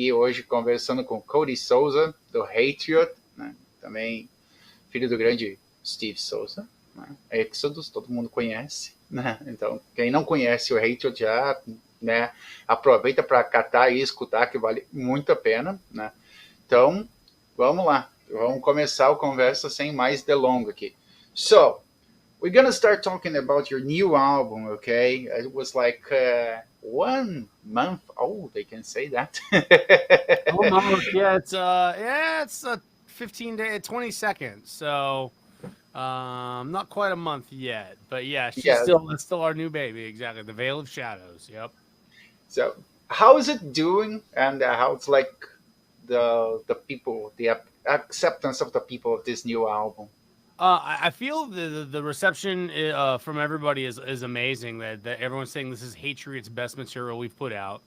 aqui hoje conversando com Cody Souza, do Hatriot, né? Também filho do grande Steve Souza, né? Exodus, todo mundo conhece, né? Então, quem não conhece o Hatriot já, né, aproveita para catar e escutar, que vale muito a pena, né? Então, vamos lá. Vamos começar a conversa sem mais delongas aqui. So, we're gonna start talking about your new album, okay? It was like 1 month old. I can say that. Almost, it's 15 day, 20 seconds. So, not quite a month yet, but yeah, Yeah. it's still our new baby. Exactly. The Veil of Shadows. Yep. So, how is it doing, and how it's like the people, the acceptance of the people of this new album? I feel the reception from everybody is amazing. That everyone's saying this is Hatriot's best material we've put out.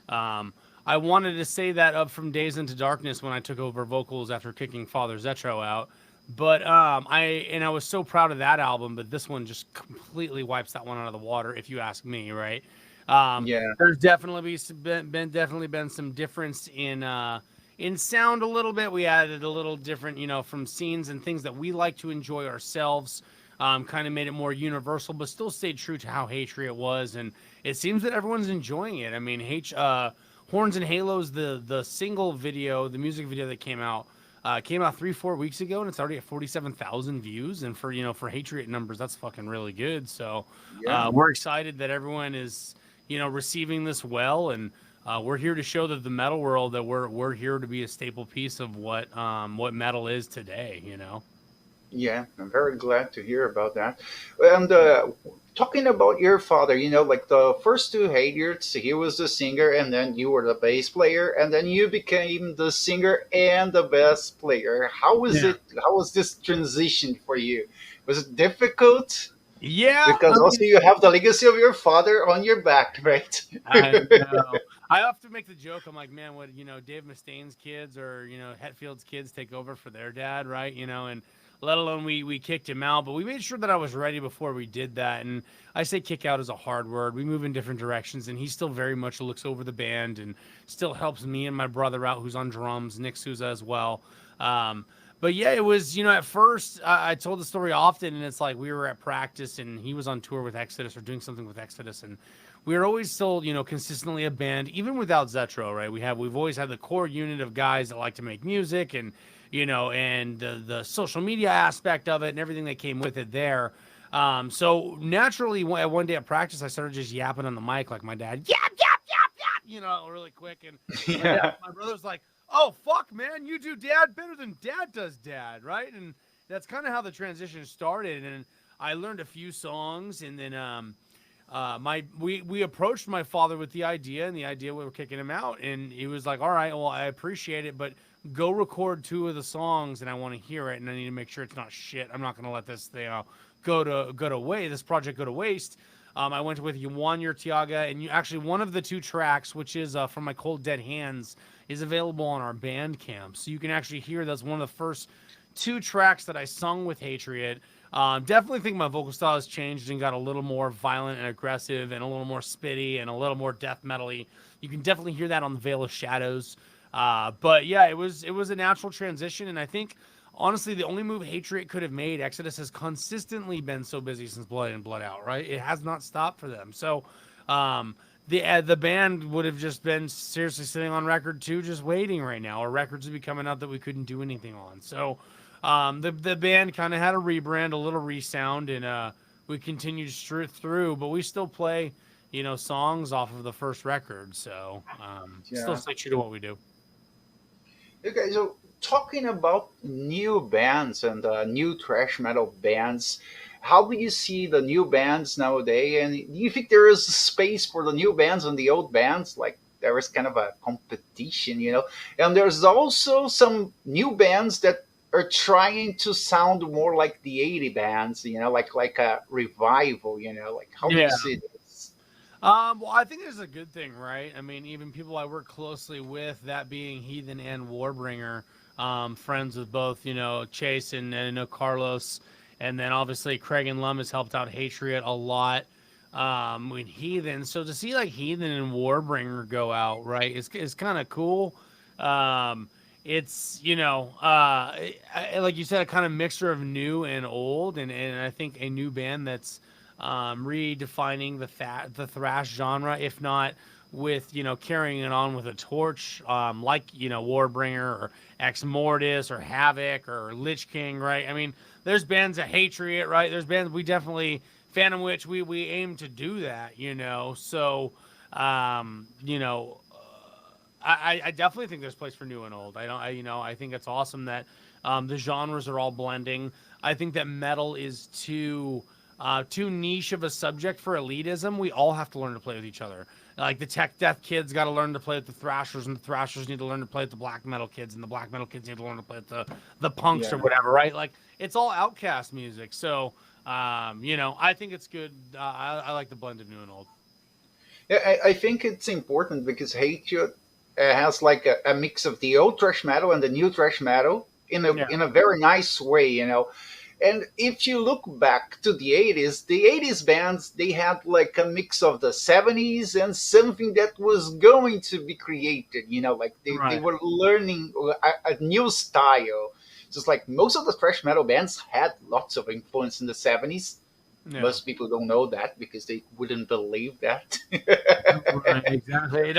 I wanted to say that up from Days into Darkness when I took over vocals after kicking Father Zetro out. But I was so proud of that album, but this one just completely wipes that one out of the water, if you ask me, right? Yeah. There's definitely been some difference in sound a little bit. We added a little different, from scenes and things that we like to enjoy ourselves. Kind of made it more universal, but still stayed true to how Hatriot was, and it seems that everyone's enjoying it. I mean, Horns and Halos, the single video, the music video that came out 3-4 weeks ago, and it's already at 47,000 views. And for Hatriot numbers, that's fucking really good. So Yeah. we're excited that everyone is receiving this well, and we're here to show that the metal world that we're here to be a staple piece of what metal is today. Yeah, I'm very glad to hear about that. And talking about your father, like the first two Hatriots, he was the singer, and then you were the bass player, and then you became the singer and the bass player. How was Yeah. it? How was this transition for you? Was it difficult? Yeah, Because also you have the legacy of your father on your back, right? I know. I often make the joke. I'm like, man, would Dave Mustaine's kids or Hetfield's kids take over for their dad, right? And let alone we kicked him out, but we made sure that I was ready before we did that. And I say kick out is a hard word. We move in different directions, and he still very much looks over the band and still helps me and my brother out, who's on drums, Nick Souza as well. But yeah, it was, at first I told the story often, and it's like we were at practice and he was on tour with Exodus or doing something with Exodus, and we were always still, consistently a band, even without Zetro, right? We've always had the core unit of guys that like to make music, and and the social media aspect of it and everything that came with it there. So naturally, one day at practice, I started just yapping on the mic like my dad, yap yap yap yap, really quick, and Yeah. my brother's like, "Oh fuck, man, you do dad better than dad does dad," right? And that's kind of how the transition started. And I learned a few songs, and then we approached my father with the idea, and the idea we were kicking him out, and he was like, "All right, well, I appreciate it, but go record 2 of the songs, and I want to hear it, and I need to make sure it's not shit. I'm not gonna let this thing this project go to waste." I went with Yuan Tiaga, and actually one of the 2 tracks, which is from my Cold Dead Hands, is available on our Bandcamp, so you can actually hear that's one of the first 2 tracks that I sung with Hatriot. Definitely think my vocal style has changed and got a little more violent and aggressive and a little more spitty and a little more death metal-y. You can definitely hear that on the Veil of Shadows. But yeah, it was a natural transition, and I think honestly the only move Hatriot could have made, Exodus has consistently been so busy since Blood In Blood Out, right? It has not stopped for them. So the band would have just been seriously sitting on record 2 just waiting right now, or records would be coming out that we couldn't do anything on. So the band kind of had a rebrand, a little resound, and we continued straight through, but we still play songs off of the first record, so still Yeah. stay true to what we do. Okay, so talking about new bands and new thrash metal bands, how do you see the new bands nowadays? And do you think there is space for the new bands and the old bands? Like there is kind of a competition. And there's also some new bands that are trying to sound more like the 80 bands, like a revival, like how do you Yeah. see this? Well, I think it's a good thing, right? I mean, even people I work closely with, that being Heathen and Warbringer, friends with both, Chase and Carlos, and then obviously Craig and Lum has helped out Hatriot a lot. When Heathen. So to see like Heathen and Warbringer go out, right, is kind of cool. Um, it's like you said, a kind of mixture of new and old, and I think a new band that's redefining the thrash genre, if not with carrying it on with a torch, like Warbringer or Ex Mortis or Havoc or Lich King, right? I mean, there's bands that Hatriot, right? There's bands we definitely Phantom Witch, we aim to do that, So, um, you know, I definitely think there's place for new and old. I think it's awesome that the genres are all blending. I think that metal is too niche of a subject for elitism. We all have to learn to play with each other. Like the tech death kids got to learn to play with the thrashers, and the thrashers need to learn to play with the black metal kids, and the black metal kids need to learn to play with the punks or whatever, right? Like it's all outcast music. So, I think it's good. I like the blend of new and old. Yeah, I think it's important because Hatred has like a mix of the old thrash metal and the new thrash metal Yeah. in a very nice way, And if you look back to the 80s bands, they had like a mix of the 70s and something that was going to be created, like they Right. were learning a new style. Just like most of the thrash metal bands had lots of influence in the 70s. Yeah. Most people don't know that because they wouldn't believe that. Right. Exactly. It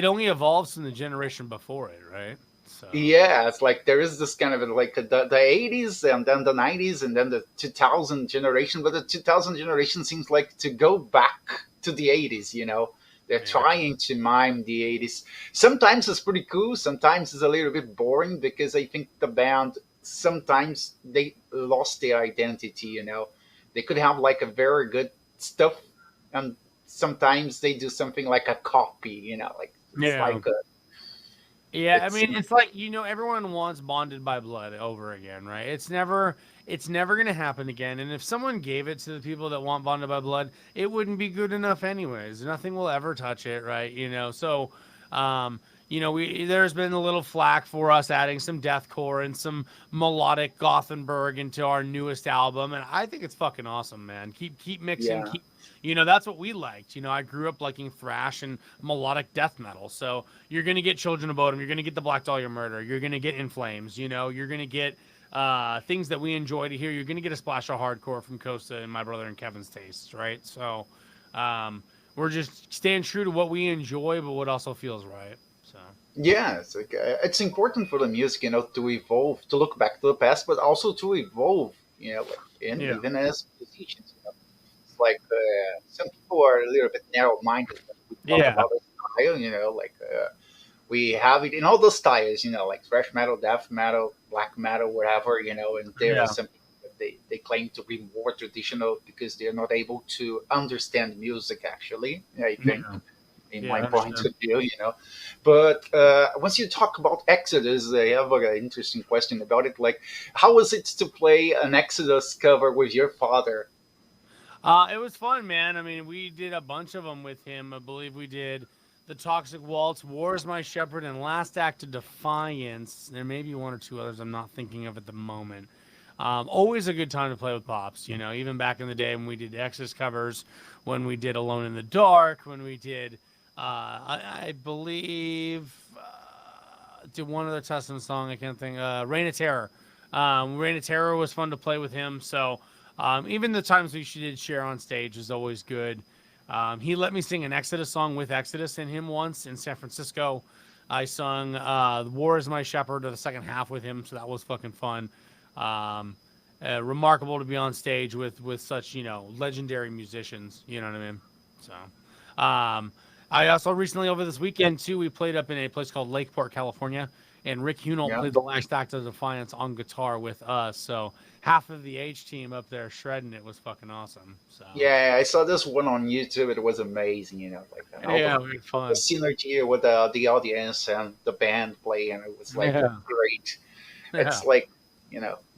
only evolves from the generation before it, right? So. Yeah, it's like there is this kind of like the 80s and then the 90s and then the 2000 generation, but the 2000 generation seems like to go back to the 80s, They're Yeah. trying to mime the 80s. Sometimes it's pretty cool, sometimes it's a little bit boring because I think the band sometimes they lost their identity, They could have like a very good stuff and sometimes they do something like a copy, like it's Yeah. like a Yeah, I it's mean, it's like everyone wants bonded by blood over again, right? It's never gonna happen again. And if someone gave it to the people that want bonded by blood, it wouldn't be good enough anyways. Nothing will ever touch it, right? So, we there's been a little flack for us adding some deathcore and some melodic Gothenburg into our newest album, and I think it's fucking awesome, man. Keep mixing, yeah. that's what we liked. I grew up liking thrash and melodic death metal, so you're gonna get Children of Bodom, you're gonna get the Black Dahlia Murder, you're gonna get In Flames, you're gonna get things that we enjoy to hear. You're gonna get a splash of hardcore from Costa and my brother and Kevin's tastes, right? So, we're just staying true to what we enjoy, but what also feels right. So. Yeah, it's important for the music, to evolve, to look back to the past, but also to evolve, like and Yeah. even as musicians. It's like some people are a little bit narrow-minded when we talk Yeah. about a style, like we have it in all the styles, like thrash metal, death metal, black metal, whatever, and there are Yeah. some people that they claim to be more traditional because they're not able to understand music. Actually, I think Yeah. in Yeah. my I point understand. of view, But once you talk about Exodus, I have an interesting question about it. Like, how was it to play an Exodus cover with your father? It was fun, man. I mean, we did a bunch of them with him. I believe we did the Toxic Waltz, War is My Shepherd, and Last Act of Defiance. There may be one or two others I'm not thinking of at the moment. Always a good time to play with pops. Even back in the day when we did Exodus covers, when we did Alone in the Dark, when we did, I believe, did one other Testament song. I can't think. Reign of Terror. Reign of Terror was fun to play with him. So. Even the times we did share on stage is always good. He let me sing an Exodus song with Exodus in him once in San Francisco. I sung "War Is My Shepherd" or the second half with him, so that was fucking fun. Um, Remarkable to be on stage with such legendary musicians. You know what I mean? So, I also recently over this weekend too we played up in a place called Lakeport, California, and Rick Hunolt Yeah. played the last act of Defiance on guitar with us. So half of the H team up there shredding it was fucking awesome. So Yeah, I saw this one on YouTube. It was amazing, like all yeah, we had the fun. synergy with the audience and the band playing. It was like Yeah, great. yeah. It's like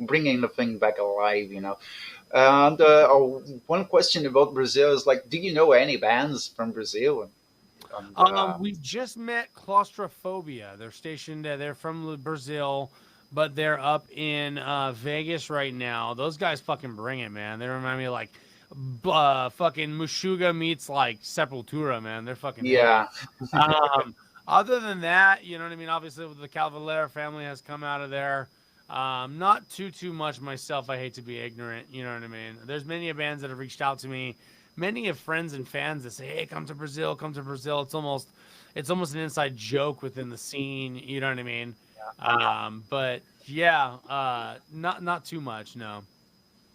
bringing the thing back alive. And one question about Brazil is like, do you know any bands from Brazil? And We just met Claustrophobia. They're stationed. They're from Brazil, but they're up in Vegas right now. Those guys fucking bring it, man. They remind me of like fucking Meshuggah meets like Sepultura, man. They're fucking heavy. Yeah. Other than that, you know what I mean? Obviously, the Cavalera family has come out of there. Not too much myself. I hate to be ignorant. You know what I mean? There's many bands that have reached out to me. Many of friends and fans that say, "Hey, come to Brazil, come to Brazil." It's almost an inside joke within the scene. You know what I mean? But yeah, not too much. No.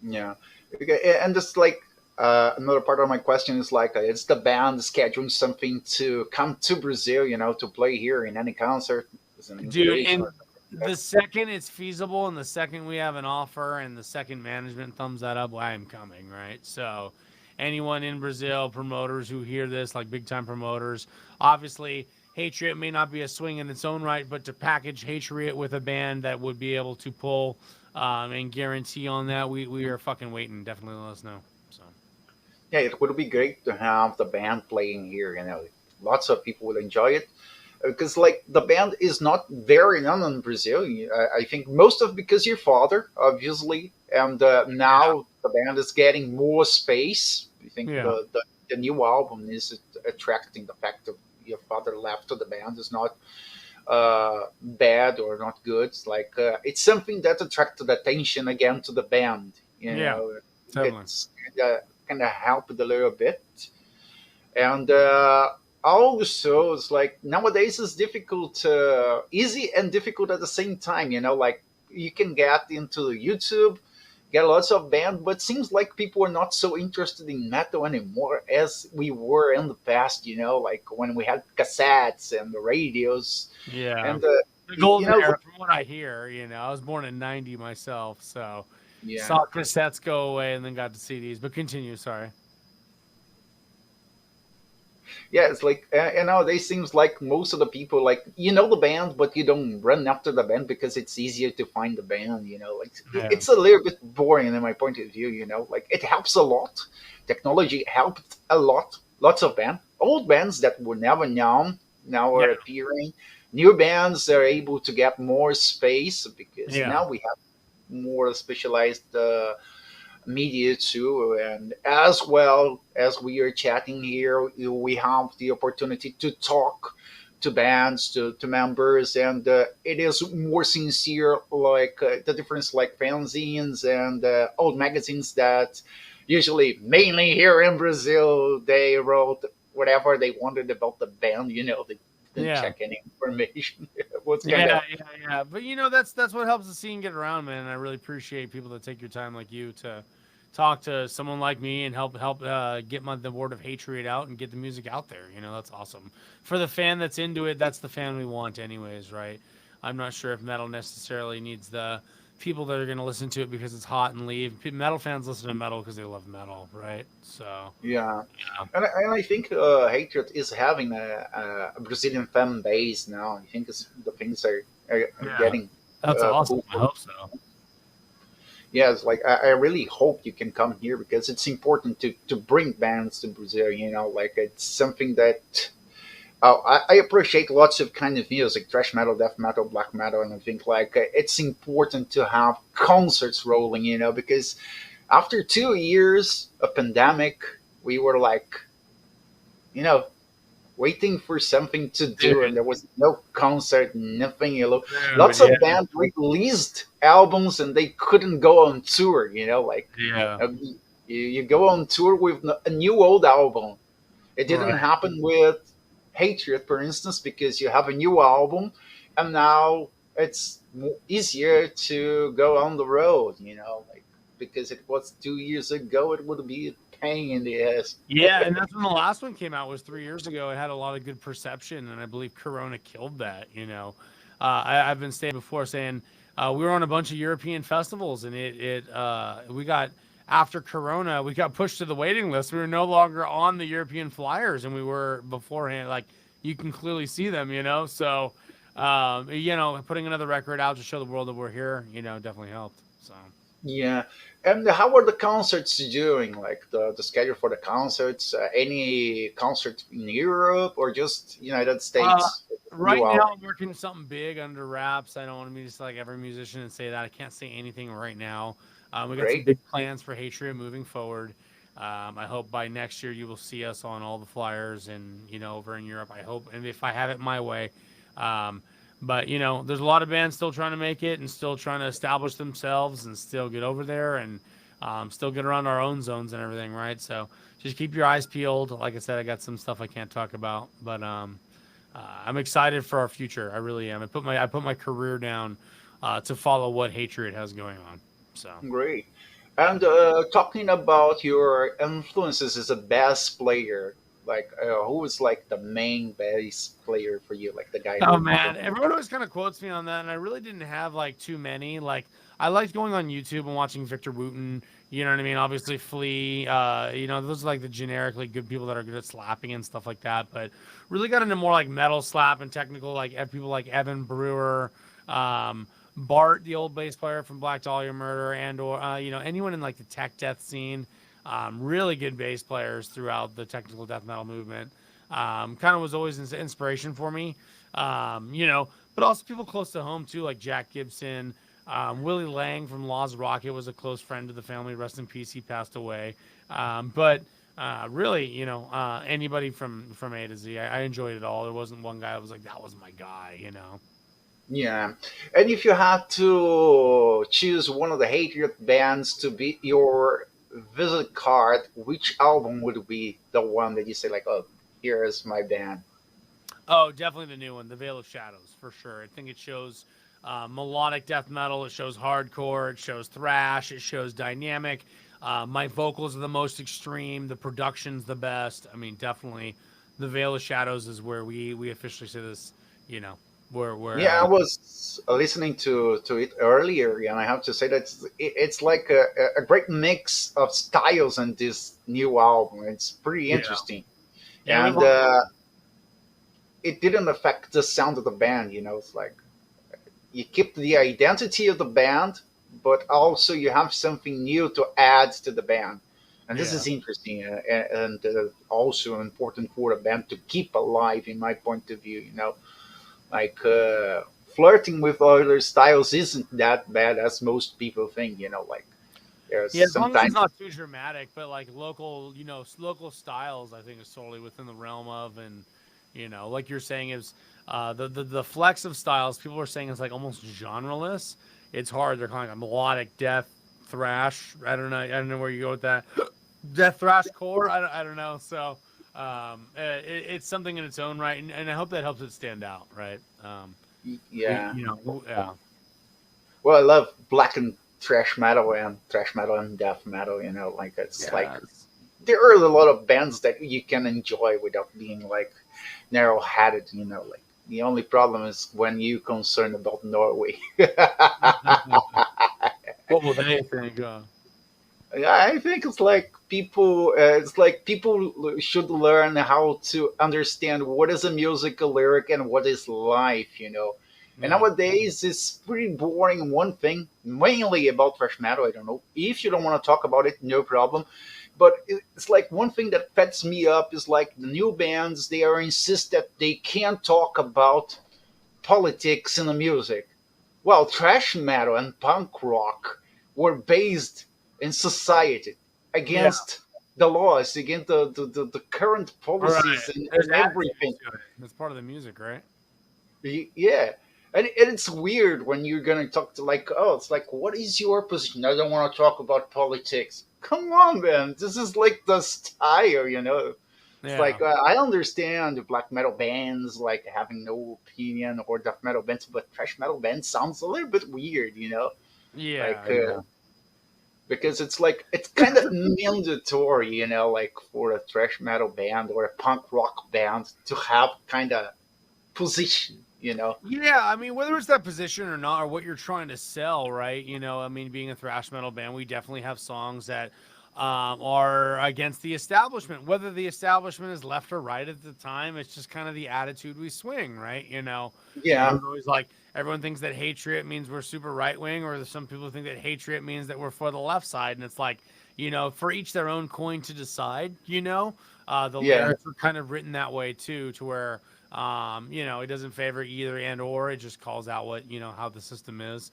Yeah. Okay, and just like another part of my question is like, it's the band scheduling something to come to Brazil, to play here in any concert as an Dude, invitation and or something like the that. second it's feasible and the second we have an offer and the second management thumbs that up, well, I am coming, right? So anyone in Brazil, promoters who hear this, like big time promoters, obviously Hatriot may not be a swing in its own right, but to package Hatriot with a band that would be able to pull and guarantee on that, we are fucking waiting. Definitely let us know. So Yeah, it would be great to have the band playing here. Lots of people will enjoy it because like the band is not very known in Brazil. I think most of because your father, obviously, and now the band is getting more space. I think yeah. the new album is attracting the fact that your father left to the band is not bad or not good. It's like it's something that attracted attention again to the band. Yeah, totally. It's kind of helped a little bit, and also it's like nowadays it's difficult, easy and difficult at the same time. Like you can get into YouTube, get lots of band, but seems like people are not so interested in metal anymore as we were in the past. Like when we had cassettes and the radios, Yeah. and The y- you golden know, era, from what I hear, I was born in '90 myself, so yeah. saw cassettes go away and then got to CDs. But continue, sorry. Yeah, it's like nowadays seems like most of the people like the band, but you don't run after the band because it's easier to find the band. Like Yeah. it's a little bit boring in my point of view. Like it helps a lot. Technology helped a lot. Lots of old bands that were never known now Yeah. are appearing. New bands are able to get more space because Yeah. now we have more specialized media too, and as well as we are chatting here, we have the opportunity to talk to bands, to members, and it is more sincere, like the difference, like fanzines and old magazines that usually mainly here in Brazil they wrote whatever they wanted about the band. They didn't Yeah. check any information. What's kind Yeah, of yeah. But that's what helps the scene get around, man. And I really appreciate people that take your time like you to talk to someone like me and help get the word of Hatriot out and get the music out there. That's awesome. For the fan that's into it, that's the fan we want anyways, right? I'm not sure if metal necessarily needs the people that are going to listen to it because it's hot and leave. Metal fans listen to metal because they love metal, right? So, Yeah, yeah. and I think Hatriot is having a Brazilian fan base now. I think the things are Yeah. getting That's awesome. cool. I hope so. Yeah, it's like I really hope you can come here because it's important to bring bands to Brazil. Like it's something that I appreciate lots of kind of music, thrash metal, death metal, black metal, and I think like it's important to have concerts rolling. Because after 2 years of pandemic, we were like, you know, waiting for something to do, and Dude, there was no concert, nothing. dude, Lots yeah. of bands released albums and they couldn't go on tour. Like Yeah. you go on tour with a new old album. It didn't Right. happen with Hatriot, for instance, because you have a new album, and now it's easier to go on the road. Like because it was 2 years ago, it would be a pain in the ass. Yeah, and that's when the last one came out was 3 years ago. It had a lot of good perception, and I believe Corona killed that. I've been saying before saying we were on a bunch of European festivals, and we got after Corona we got pushed to the waiting list. We were no longer on the European flyers, and we were beforehand. Like you can clearly see them, So putting another record out to show the world that we're here, definitely helped. So. Yeah. And how are the concerts doing? Like the schedule for the concerts? Any concert in Europe or just United Uh, States? New right now, album. I'm working something big under wraps. I don't want to be just like every musician and say that. I can't say anything right now. We got some Great. big plans for Hatriot moving forward. I hope by next year you will see us on all the flyers and, over in Europe. I hope, and if I have it my way. Um, but, there's a lot of bands still trying to make it and still trying to establish themselves and still get over there and still get around our own zones and everything, right? So just keep your eyes peeled. Like I said, I got some stuff I can't talk about, but I'm excited for our future. I really am. I put my career down to follow what Hatriot has going on. So. Great. And talking about your influences as a bass player, like who is like the main bass player for you? Like the guy Oh who man, everyone always kind of quotes me on that, and I really didn't have like too many. Like I liked going on YouTube and watching Victor Wooten. You know what I mean? Obviously, Flea. Those are like the generically good people that are good at slapping and stuff like that. But really got into more like metal slap and technical, like people like Evan Brewer, Bart, the old bass player from Black Dahlia Murder, and or anyone in like the tech death scene. Really good bass players throughout the technical death metal movement. Kind of was always an inspiration for me. But also people close to home too, like Jack Gibson, Willie Lang from Laws Rocket was a close friend of the family. Rest in peace, he passed away. But really, anybody from A to Z, I enjoyed it all. There wasn't one guy that was like that was my guy. Yeah. And if you had to choose one of the Hatriot bands to be your visit card, which album would be the one that you say like, oh, here's my band? Oh, definitely the new one, The Veil of Shadows, for sure. I think it shows melodic death metal, it shows hardcore, it shows thrash, it shows dynamic. My vocals are the most extreme, the production's the best. I mean, definitely, The Veil of Shadows is where we officially say this. Where Yeah, I was listening to it earlier, and I have to say that it's like a great mix of styles in this new album. It's pretty yeah, interesting, yeah, and it didn't affect the sound of the band. It's like you keep the identity of the band, but also you have something new to add to the band, and this yeah. is interesting and also important for a band to keep alive, in my point of view. Like flirting with other styles isn't that bad as most people think. Like there's Yeah, as long as it's sometimes. not too dramatic, but like local, local styles, I think is totally within the realm of, and like you're saying, is the flex of styles. People are saying it's like almost genreless. It's hard. They're calling it melodic death thrash. I don't know. I don't know where you go with that. Death thrash core. I don't know. So it's something in its own right, and I hope that helps it stand out. Right. Yeah. Yeah. Well, I love black and thrash metal and death metal. Like it's like Yes. there are a lot of bands that you can enjoy without being like narrow-headed. Like the only problem is when you concerned about Norway. What will they think? I think it's like people should learn how to understand what is a musical lyric and what is life. And Yeah. nowadays it's pretty boring. One thing, mainly about thrash metal. I don't know if you don't want to talk about it, no problem. But it's like one thing that fets me up is like the new bands. They are insist that they can't talk about politics in the music. Well, thrash metal and punk rock were based in society Yeah. against the laws, against the current All right. policies There's and attitude everything. to it. That's part of the music, right? Yeah. And it's weird when you're going to talk to like, oh, it's like, what is your position? I don't want to talk about politics. Come on, man. This is like the style. It's Yeah. like I understand the black metal bands like having no opinion or death metal bands, but thrash metal band sounds a little bit weird. Like Yeah. Yeah. because it's like it's kind of mandatory, like for a thrash metal band or a punk rock band to have kind of position. Yeah, I mean, whether it's that position or not, or what you're trying to sell, right? I mean, being a thrash metal band, we definitely have songs that are against the establishment. Whether the establishment is left or right at the time, it's just kind of the attitude we swing, right? Yeah, Everyone's always like, everyone thinks that Hatriot means we're super right wing, or there's some people think that Hatriot means that we're for the left side, and it's like, for each their own coin to decide. The yeah, lyrics are kind of written that way too, to where it doesn't favor either and or. It just calls out what how the system is.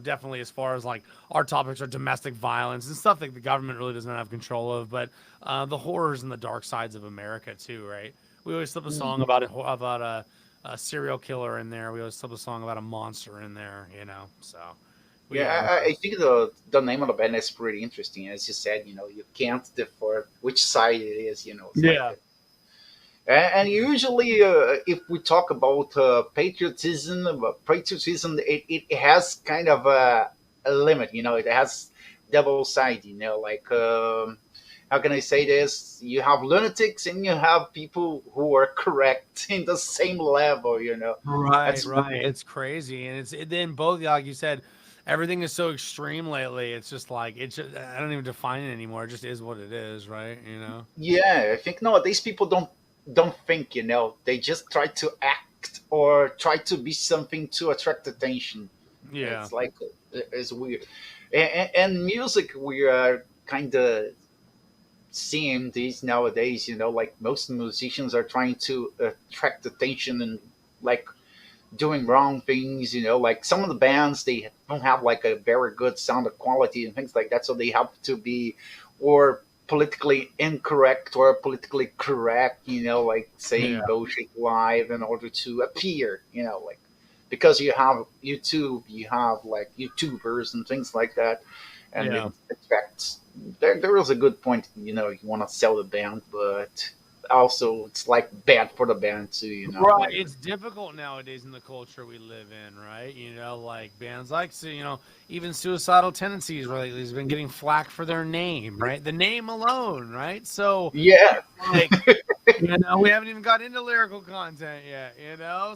Definitely, as far as like our topics are domestic violence and stuff that the government really doesn't have control of, but the horrors and the dark sides of America too, right? We always slip a song about a serial killer in there. We always slip a song about a monster in there, you know. So we Yeah, I think the name of the band is pretty interesting. As you said, you can't differ which side it is. It's like, yeah. and usually, if we talk about patriotism, it has kind of a limit. It has double side. Like, how can I say this? You have lunatics and you have people who are correct in the same level. Right, That's right. It's crazy, and then both, like you said, everything is so extreme lately. It's just like I don't even define it anymore. It just is what it is, right? You know. Yeah, I think nowadays people don't think. They just try to act or try to be something to attract attention. Yeah. It's like it's weird. And music, we are kind of seeing these nowadays. Like most musicians are trying to attract attention and like doing wrong things. Like some of the bands, they don't have like a very good sound quality and things like that, so they have to be or politically incorrect or politically correct. Like saying Yeah. bullshit live in order to appear. Like because you have YouTube, you have like YouTubers and things like that, and Yeah. it affects. There is a good point. You want to sell the band, but also it's like bad for the band too. Right. Like It's difficult nowadays in the culture we live in, right? You know, like bands like, so, even Suicidal Tendencies lately has been getting flack for their name, right? The name alone, right? So, yeah, like, we haven't even got into lyrical content yet,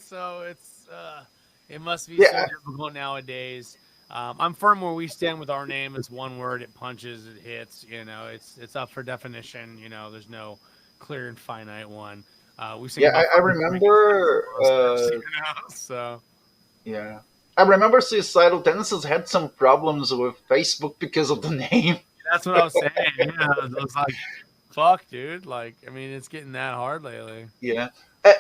So it must be so yeah, difficult nowadays. I'm firm where we stand with our name. It's one word. It punches. It hits. It's up for definition. There's no clear and finite one. We sing yeah. about I fucking drinking sex remember. and monsters, So Yeah, I remember Suicidal Tendencies had some problems with Facebook because of the name. that's what I was saying. Yeah, it was like, fuck, dude. Like, I mean, it's getting that hard lately. Yeah.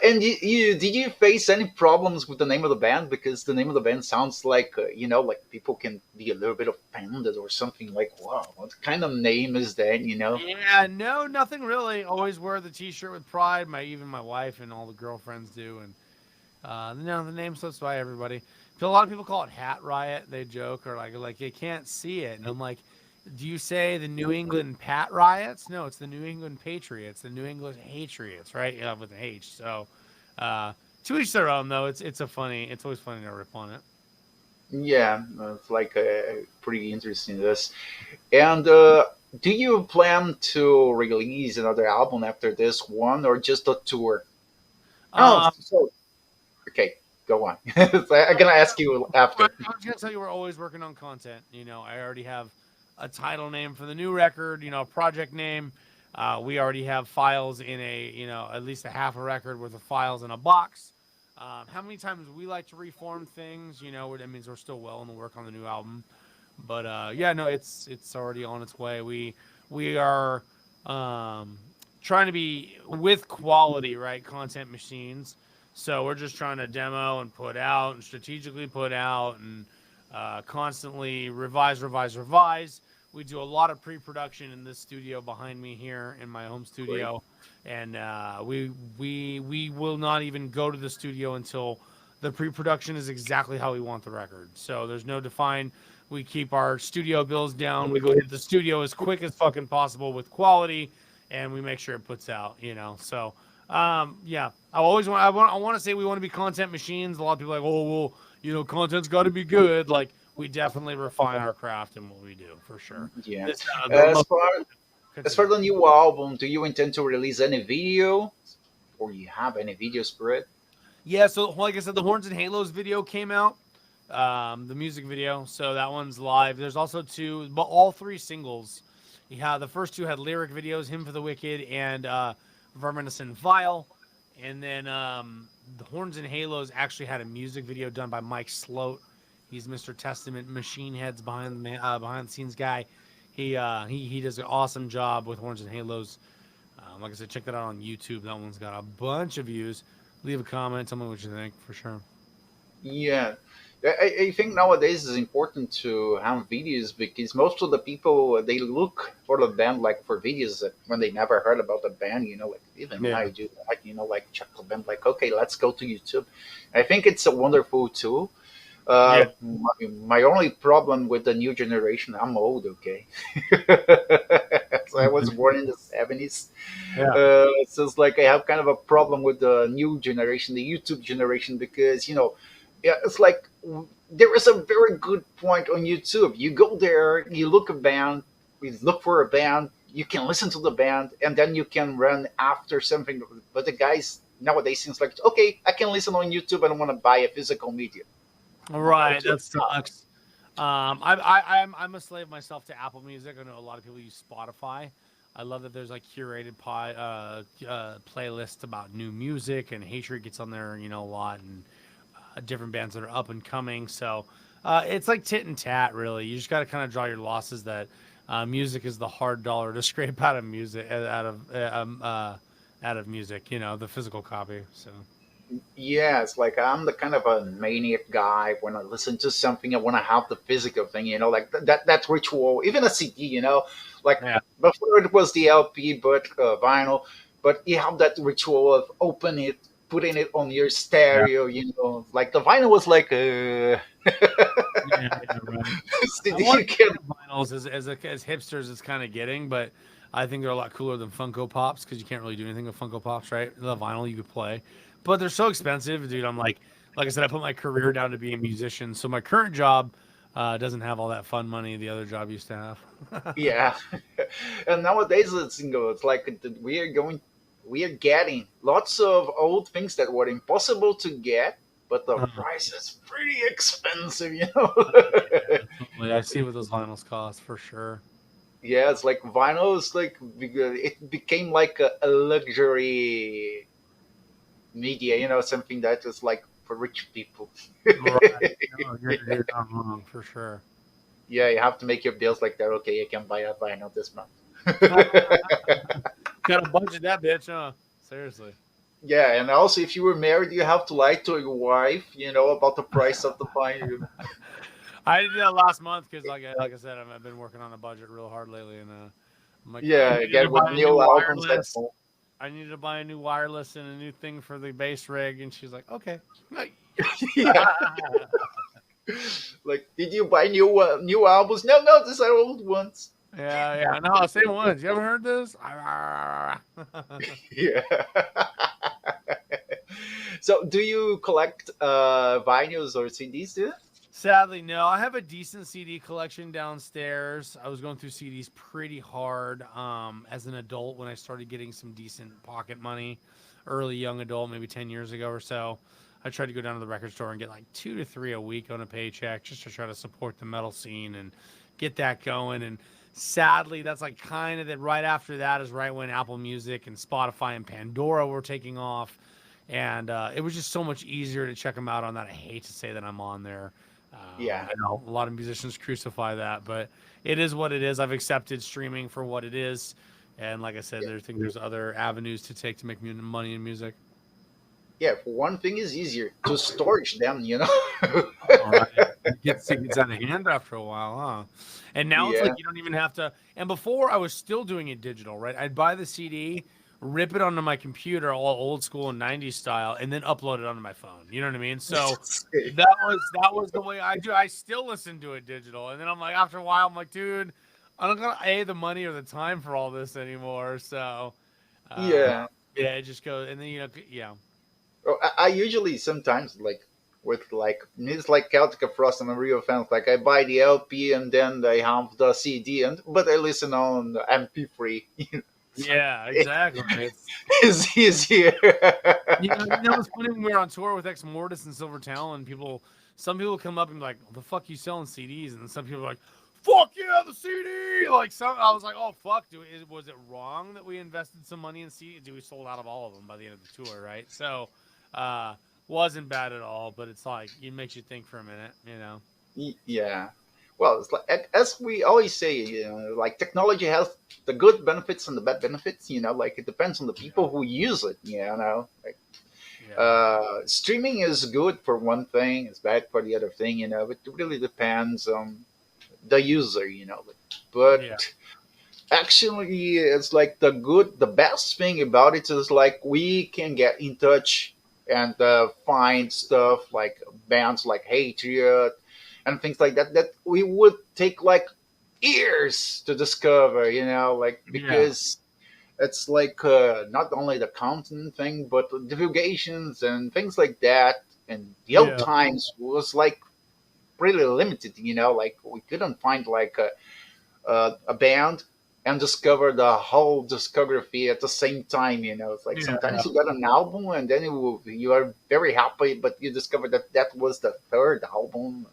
And you did you face any problems with the name of the band, because the name of the band sounds like like people can be a little bit offended or something, like, wow, what kind of name is that? Yeah, no, nothing really. Always wear the T-shirt with pride. Even my wife and all the girlfriends do, and the name slips by everybody. A lot of people call it Hat Riot. They joke or like they can't see it, and I'm like, do you say the New England Pat Riots? No, it's the New England Patriots, the New England Hatriots, right? Yeah, with an H. So, to each their own, though. It's always funny to rip on it. Yeah, it's like pretty interesting this. And do you plan to release another album after this one, or just a tour? Oh, Um, so okay, go on. I'm gonna ask you I after. was gonna tell you we're always working on content. I already have a title name for the new record. A project name. We already have files in at least a half a record worth of files in a box. How many times we like to reform things? That means we're still well in the work on the new album. But yeah, no, it's already on its way. We are um, trying to be with quality, right? Content machines. So we're just trying to demo and put out and strategically put out and constantly revise, revise, revise. We do a lot of pre-production in this studio behind me here in my home Great. studio, and we will not even go to the studio until the pre-production is exactly how we want the record. So there's no define. We keep our studio bills down. We go hit the studio as quick as fucking possible with quality, and we make sure it puts out. So yeah, I want to say we want to be content machines. A lot of people are like, oh well, content's got to be good. Like we definitely refine our craft and what we do for sure. Yeah. This the As most far as for considered. the new album, do you intend to release any video, or you have any videos for it? Yeah, so like I said, the Horns and Halos video came out, the music video. So that one's live. There's also two, but all three singles. Yeah, the first two had lyric videos, "Hymn for the Wicked" and "Verminous and Vile," and then the Horns and Halos actually had a music video done by Mike Sloat. He's Mr. Testament Machine Heads behind the scenes guy. He does an awesome job with Horns and Halos. Like I said, check that out on YouTube. That one's got a bunch of views. Leave a comment. Tell me what you think for sure. Yeah. I think nowadays it's important to have videos because most of the people they look for the band like for videos that when they never heard about the band, like even Yeah. I do that, like check the band, like okay, let's go to YouTube. I think it's a wonderful tool. Yeah. My only problem with the new generation, I'm old, okay. So I was born in the 70s. Yeah. So it's like I have kind of a problem with the new generation, the YouTube generation, because yeah, it's like there is a very good point on YouTube. You go there, you look a band, you look for a band, you can listen to the band, and then you can run after something. But the guys nowadays seems like okay, I can listen on YouTube. I don't want to buy a physical media. Right. That sucks. I'm a slave myself to Apple Music. I know a lot of people use Spotify. I love that there's like curated playlists about new music, and Hatriot gets on there, a lot, and different bands that are up and coming. So it's like tit and tat, really. You just got to kind of draw your losses that music is the hard dollar to scrape out of music, out of music. The physical copy. So. Yeah, it's like I'm the kind of a maniac guy. When I listen to something, I want to have the physical thing, like that ritual. Even a CD, like Yeah. before it was the LP, but vinyl. But you have that ritual of opening it, putting it on your Yeah. stereo. Like the vinyl was like, Yeah, right. I CD want you to can. get vinyls as hipsters it's kind of getting, but I think they're a lot cooler than Funko Pops because you can't really do anything with Funko Pops, right? The vinyl you could play, but they're so expensive, dude. I'm like I said, I put my career down to be a musician, so my current job doesn't have all that fun money the other job used to have. Yeah, and nowadays it's like we are getting lots of old things that were impossible to get, but the Uh, price is pretty expensive, yeah, totally. I see what those vinyls cost for sure. Yeah, it's like vinyl is like it became like a luxury media, something that is like for rich people. Right. No, you're not wrong for sure. Yeah, you have to make your bills like that. Okay, you can buy a vinyl this month. Got to budget that bitch, huh? Seriously. Yeah, and also if you were married, you have to lie to your wife, about the price of the vinyl. I did that last month because, like I said, I've been working on a budget real hard lately, and I'm like, I Yeah, needed to get with buy a new new albums at wireless. home. I needed to buy a new wireless and a new thing for the bass rig, and she's like, okay. Yeah. Like, did you buy new albums? No, no, these are old ones. Yeah, no, same ones. You ever heard this? Yeah. So, do you collect vinyls or CDs too? Sadly, no. I have a decent CD collection downstairs. I was going through CDs pretty hard as an adult when I started getting some decent pocket money, early young adult, maybe 10 years ago or so. I tried to go down to the record store and get like 2 to 3 a week on a paycheck just to try to support the metal scene and get that going. And sadly, that's like kind of that right after that is right when Apple Music and Spotify and Pandora were taking off. And it was just so much easier to check them out on that. I hate to say that I'm on there. Yeah. I know a lot of musicians crucify that, but it is what it is. I've accepted streaming for what it is. And like I said, I think there's other avenues to take to make money in music. Yeah, for one thing is easier to storage them. All right. It gets out of hand after a while, huh? And now it's Yeah. like you don't even have to. And before I was still doing it digital, right? I'd buy the CD, rip it onto my computer, all old school and 90s style, and then upload it onto my phone. You know what I mean? So that was the way I do. I still listen to it digital, and then I'm like, after a while, I'm like, dude, I don't got the money or the time for all this anymore. So Yeah. yeah, it just goes, and then yeah. Oh, I usually sometimes like with like it's like Celtica Frost. I'm a real fan. Like I buy the LP and then I have the CD, but I listen on the MP3. Yeah, exactly. It's easier. It's funny when we were on tour with Ex Mortis in Silver Talon, some people come up and be like, "The fuck you selling CDs?" And then some people are like, "Fuck yeah, the CD!" Like I was like, "Oh fuck, was it wrong that we invested some money in CDs? We sold out of all of them by the end of the tour, right?" So, wasn't bad at all, but it's like it makes you think for a minute. Yeah. Well, it's like as we always say, like technology has the good benefits and the bad benefits. Like it depends on the people who use it. Like Streaming is good for one thing, it's bad for the other thing, it really depends on the user, but Yeah. actually it's like the best thing about it is like we can get in touch and find stuff like bands like Hatriot and things like that that we would take like years to discover, like Yeah. because it's like not only the content thing but the divulgations and things like that. And the old Yeah. times was like really limited, like we couldn't find like a band and discover the whole discography at the same time. It's like Yeah. sometimes you got an album and then you are very happy, but you discover that that was the third album.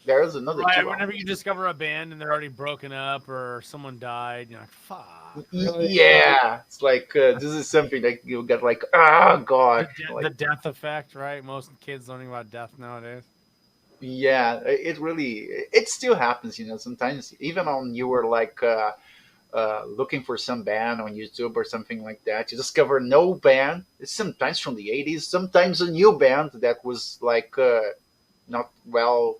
There's another Right. two Whenever you albums. discover a band and they're already broken up or someone died, you're like, fuck, really? Yeah, it's like this is something that you get like, oh god, The like death effect, right? Most kids learning about death nowadays. yeah, it really it still happens. Sometimes even on you were like looking for some band on YouTube or something like that. You discover no band. It's sometimes from the 80s, sometimes a new band that was like not well.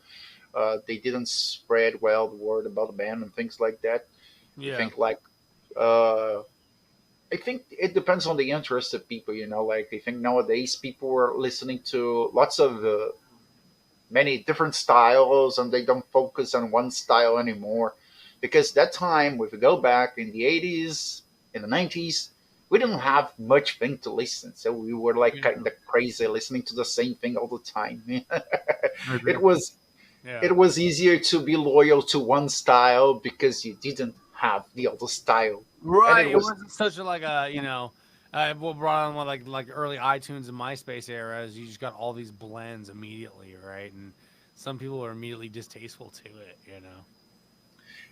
They didn't spread well the word about the band and things like that. I Yeah. think like uh, I think it depends on the interest of people. Like I think nowadays people are listening to lots of many different styles and they don't focus on one style anymore because that time if we go back in the 80s in the 90s we didn't have much thing to listen, so we were like Yeah. kind of crazy listening to the same thing all the time. I it agree. was Yeah. it was easier to be loyal to one style because you didn't have the other style, and Right. it It was wasn't such a like a what brought on like early iTunes and MySpace eras. You just got all these blends immediately, right? And some people are immediately distasteful to it.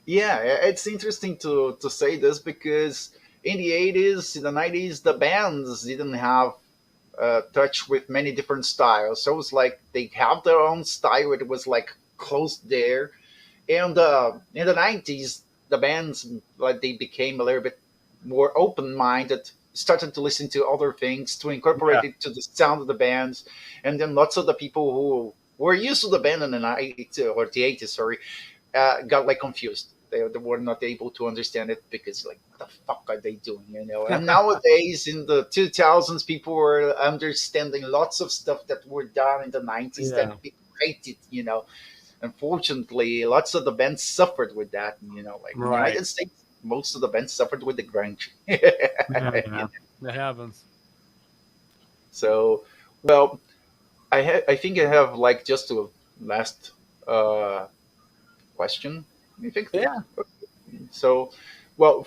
yeah, it's interesting to say this because in the 80s in the 90s the bands didn't have touch with many different styles. So it's like they have their own style. It was like close there. And in the 90s, the bands like they became a little bit more open minded, started to listen to other things, to incorporate Yeah. it to the sound of the bands. And then lots of the people who were used to the band in the 90s or the 80s, sorry, got like confused. They were not able to understand it because like what the fuck are they doing, And nowadays in the 2000s, people were understanding lots of stuff that were done in the 90s Yeah. that people hated. Unfortunately, lots of the bands suffered with that. Like in the Right. United States, most of the bands suffered with the grunge. Yeah. Yeah. That happens. So, well, I think I have like just a last uh, question. I think Yeah. so. Well,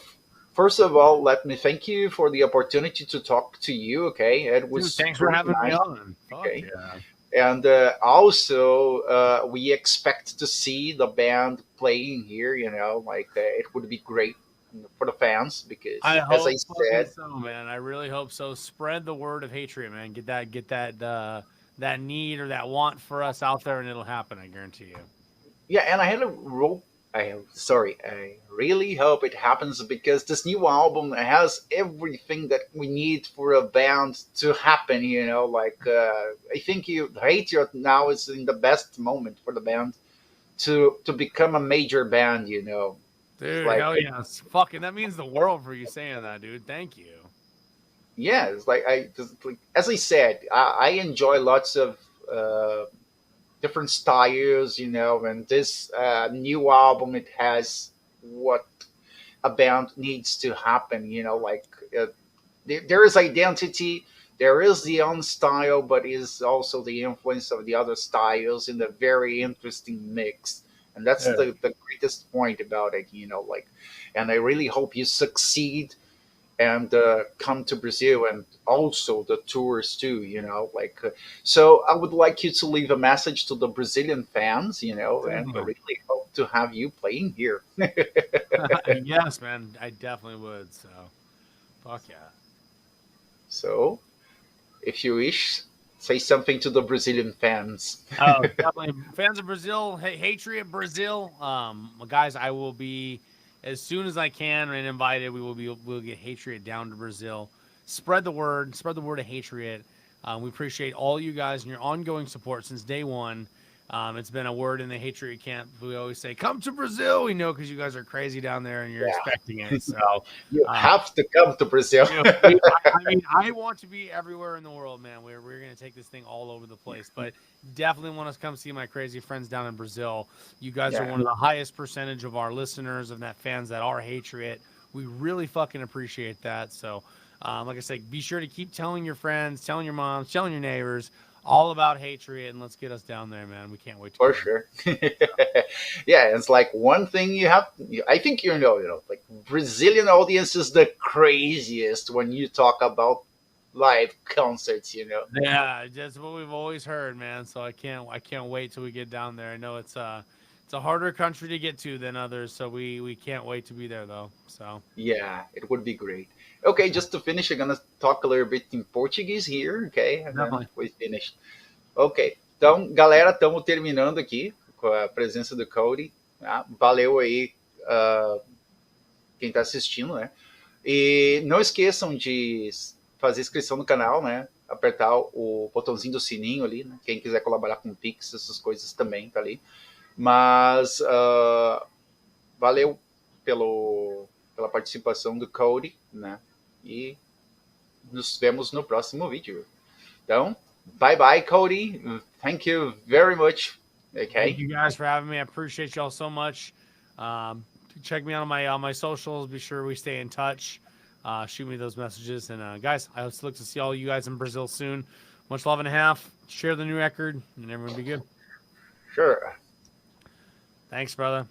first of all, let me thank you for the opportunity to talk to you. Okay, it Dude, was thanks for pretty having me nice. on. Fuck Okay, yeah. and also we expect to see the band playing here. Like it would be great for the fans I because, as I hope fucking said, so, man. I really hope so. Spread the word of Hatriot, man. Get that need or that want for us out there, and it'll happen. I guarantee you. yeah, and I had a role. I really hope it happens because this new album has everything that we need for a band to happen. Like I think Hatriot now is in the best moment for the band to become a major band. It's Dude, like hell yes. Fucking, that means the world for you saying that, dude. Thank you. yeah, it's like I just like as I said, I enjoy lots of uh, different styles, and this new album it has what a band needs to happen, like there is identity, there is the own style, but is also the influence of the other styles in a very interesting mix. And that's Yeah. the greatest point about it, like, and I really hope you succeed and come to Brazil and also the tours too, like so I would like you to leave a message to the Brazilian fans, and I Definitely. really hope to have you playing here. Yes, man. I definitely would. So, fuck yeah. So if you wish, say something to the Brazilian fans. Oh, definitely. Fans of Brazil, hey, Hatriot Brazil. Guys, I will be as soon as I can and invited. We'll get Hatriot down to Brazil. Spread the word. Spread the word of Hatriot. We appreciate all you guys and your ongoing support since day one. It's been a word in the Hatriot camp. We always say, come to Brazil. We know because you guys are crazy down there and you're expecting it. So you have to come to Brazil. I want to be everywhere in the world, man. We're going to take this thing all over the place. But definitely want to come see my crazy friends down in Brazil. You guys are one of the highest percentage of our listeners, of that fans that are Hatriot. We really fucking appreciate that. So, like I said, be sure to keep telling your friends, telling your moms, telling your neighbors all about Hatriot, and let's get us down there, man. We can't wait to for sure. Yeah, it's like one thing I think like Brazilian audience is the craziest when you talk about live concerts. Yeah, that's what we've always heard, man. So I can't wait till we get down there. I know it's a harder country to get to than others, so we can't wait to be there though. So yeah, it would be great. Okay, just to finish, I'm gonna talk a little bit in Portuguese here, okay? And then we finish. Ok, então, galera, estamos terminando aqui com a presença do Cody. Tá? Valeu aí quem está assistindo, né? E não esqueçam de fazer inscrição no canal, né? Apertar o botãozinho do sininho ali, né? Quem quiser colaborar com o Pix, essas coisas também tá ali. Mas valeu pela participação do Cody, né? E nos vemos no próximo vídeo. Então, bye bye, Cody. Thank you very much. Okay. Thank you guys for having me. I appreciate y'all so much. Check me out on my socials. Be sure we stay in touch. Shoot me those messages. And guys, I look to see all you guys in Brazil soon. Much love and a half. Share the new record, and everyone be good. Sure. Thanks, brother.